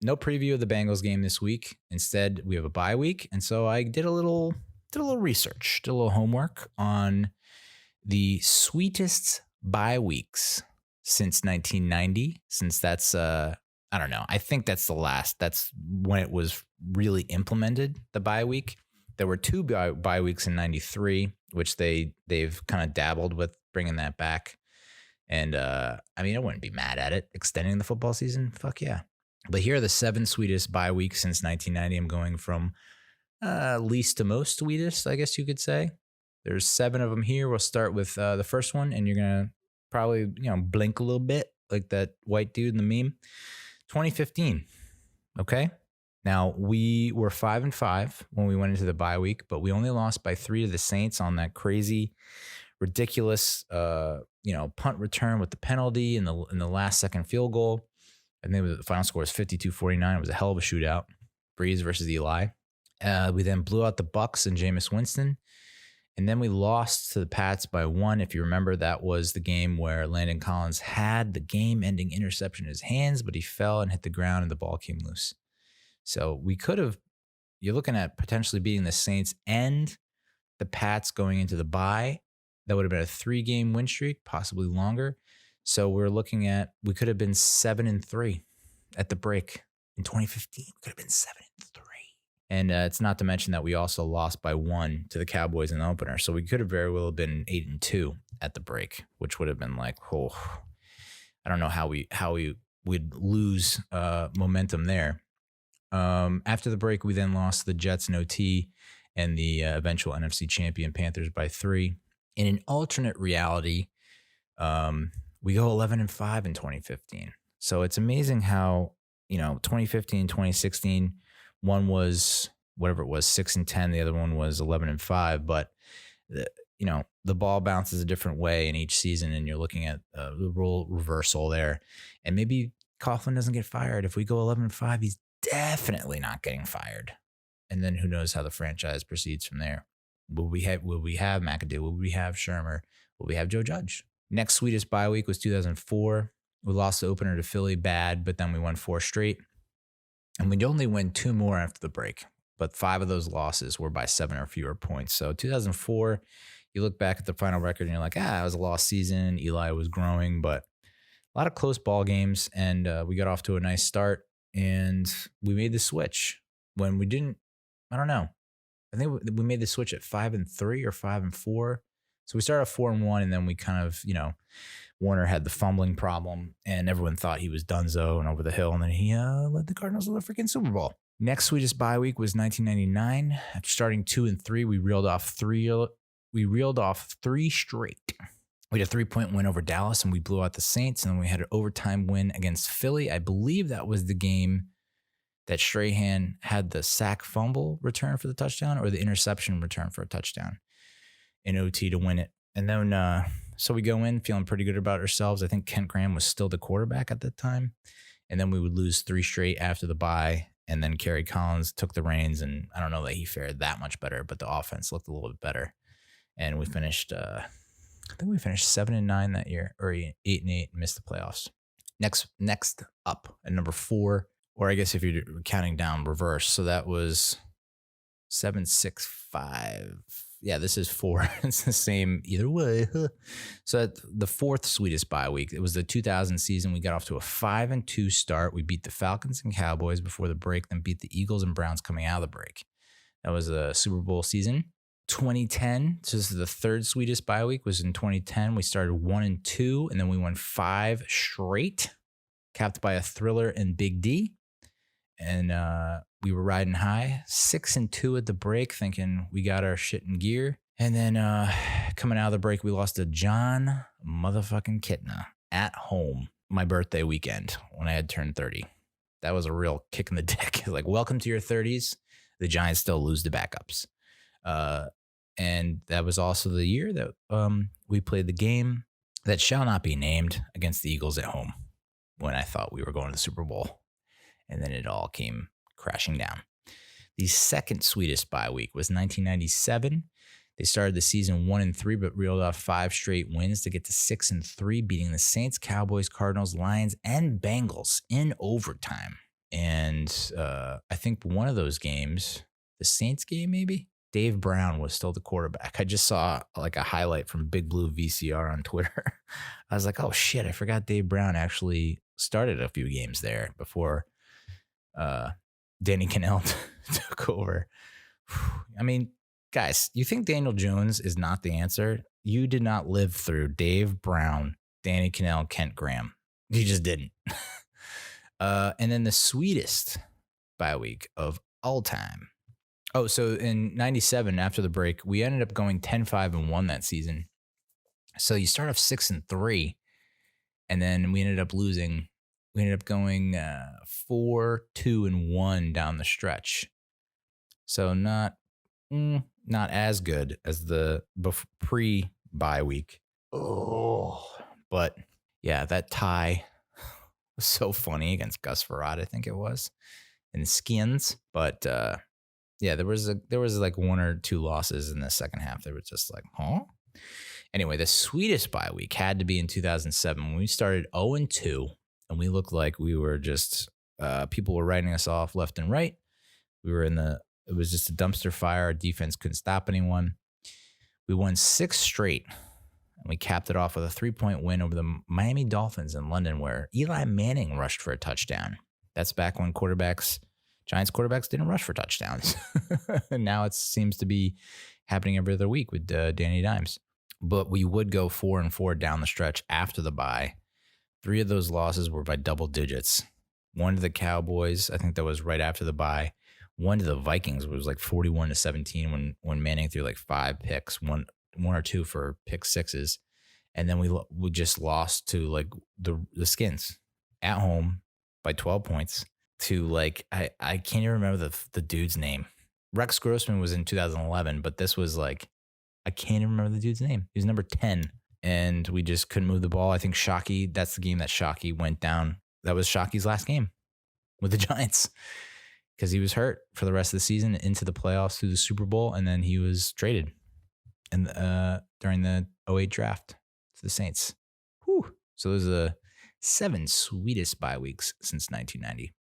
no preview of the Bengals game this week. Instead, we have a bye week, and so I did a little research, did a little homework on the sweetest bye weeks since 1990. Since that's I don't know. I think that's that's when it was really implemented, the bye week. There were two bye weeks in 93, which they've kind of dabbled with bringing that back. And I mean, I wouldn't be mad at it. Extending the football season, fuck yeah. But here are the 7 sweetest bye weeks since 1990. I'm going from least to most sweetest, I guess you could say. There's 7 of them here. We'll start with the first one, and you're going to probably, blink a little bit like that white dude in the meme. 2015, okay? Now, we were 5-5 when we went into the bye week, but we only lost by 3 to the Saints on that crazy, ridiculous, punt return with the penalty in the last second field goal. And then the final score was 52-49. It was a hell of a shootout. Breeze versus Eli. We then blew out the Bucs and Jameis Winston. And then we lost to the Pats by 1. If you remember, that was the game where Landon Collins had the game-ending interception in his hands, but he fell and hit the ground and the ball came loose. So we could have, you're looking at potentially beating the Saints and the Pats going into the bye. That would have been a 3-game win streak, possibly longer. So we're looking at, we could have been 7-3 at the break in 2015. We could have been 7-3. And it's not to mention that we also lost by 1 to the Cowboys in the opener. So we could have very well been 8-2 at the break, which would have been like, I don't know how we would lose momentum there. After the break, we then lost to the Jets in OT and the eventual NFC champion Panthers by 3. In an alternate reality, we go 11-5 in 2015. So it's amazing how, 2015, 2016, one was whatever it was, 6-10. The other one was 11-5. But the ball bounces a different way in each season, and you're looking at the role reversal there. And maybe Coughlin doesn't get fired. If we go 11-5, he's definitely not getting fired. And then who knows how the franchise proceeds from there? Will we have McAdoo? Will we have Shermer? Will we have Joe Judge? Next sweetest bye week was 2004. We lost the opener to Philly bad, but then we won 4 straight. And we'd only win 2 more after the break, but 5 of those losses were by 7 or fewer points. So 2004, you look back at the final record and you're like, it was a lost season. Eli was growing, but a lot of close ball games, and we got off to a nice start, and we made the switch when we didn't. I don't know. I think we made the switch at 5-3 or 5-4. So we started 4-1, and then we kind of, Warner had the fumbling problem, and everyone thought he was donezo and over the hill, and then he led the Cardinals to the freaking Super Bowl. Next sweetest bye week was 1999. After starting 2-3, we reeled off 3 straight. We had a 3-point win over Dallas, and we blew out the Saints, and then we had an overtime win against Philly. I believe that was the game that Strahan had the sack fumble return for the touchdown, or the interception return for a touchdown in OT to win it. And then, so we go in feeling pretty good about ourselves. I think Kent Graham was still the quarterback at that time. And then we would lose 3 straight after the bye. And then Kerry Collins took the reins, and I don't know that he fared that much better, but the offense looked a little bit better. And we finished, I think we finished 7-9 that year, or 8-8, missed the playoffs. Next up at number 4, or I guess if you're counting down reverse, so that was 7-6-5. Yeah, this is 4. It's the same either way. So the 4th sweetest bye week, it was the 2000 season. We got off to a 5-2 start. We beat the Falcons and Cowboys before the break, then beat the Eagles and Browns coming out of the break. That was a Super Bowl season. 2010, so this is the 3rd sweetest bye week, was in 2010. We started 1-2, and then we won 5 straight, capped by a thriller in Big D. And we were riding high, 6-2 at the break, thinking we got our shit in gear. And then coming out of the break, we lost to John motherfucking Kitna at home my birthday weekend when I had turned 30. That was a real kick in the dick. Like, welcome to your 30s. The Giants still lose to backups. And that was also the year that we played the game that shall not be named against the Eagles at home when I thought we were going to the Super Bowl. And then it all came crashing down. The 2nd sweetest bye week was 1997. They started the season 1-3, but reeled off 5 straight wins to get to 6-3, beating the Saints, Cowboys, Cardinals, Lions, and Bengals in overtime. And And I think one of those games, the Saints game, maybe Dave Brown was still the quarterback. I just saw like a highlight from Big Blue VCR on Twitter. I was like, oh shit, I forgot Dave Brown actually started a few games there before Danny Cannell took over. I mean, guys, you think Daniel Jones is not the answer? You did not live through Dave Brown, Danny Cannell, Kent Graham. You just didn't. And then the sweetest bye week of all time. Oh, so in 97, after the break, we ended up going 10-5-1 that season. So you start off 6-3, and then we ended up losing. We ended up going 4-2-1 down the stretch. So not as good as the pre-bye week. Oh, but yeah, that tie was so funny against Gus Farad, I think it was, in Skins. But yeah, there was like one or two losses in the second half. They were just like, huh? Anyway, the sweetest bye week had to be in 2007 when we started 0-2, and we looked like we were just people were writing us off left and right. We were it was just a dumpster fire. Our defense couldn't stop anyone. We won 6 straight, and we capped it off with a 3-point win over the Miami Dolphins in London, where Eli Manning rushed for a touchdown. That's back when Giants quarterbacks didn't rush for touchdowns. And now it seems to be happening every other week with Danny Dimes. But we would go 4-4 down the stretch after the bye. 3 of those losses were by double digits. One to the Cowboys, I think that was right after the bye. One to the Vikings was like 41-17 when Manning threw like 5 picks, one or two for pick sixes. And then we just lost to like the Skins at home by 12 points to like, I can't even remember the dude's name. Rex Grossman was in 2011, but this was like, I can't even remember the dude's name. He was number 10, and we just couldn't move the ball. I think Shockey, that's the game that Shockey went down. That was Shockey's last game with the Giants because he was hurt for the rest of the season into the playoffs through the Super Bowl, and then he was traded during the 2008 draft to the Saints. Whew. So those are the 7 sweetest bye weeks since 1990.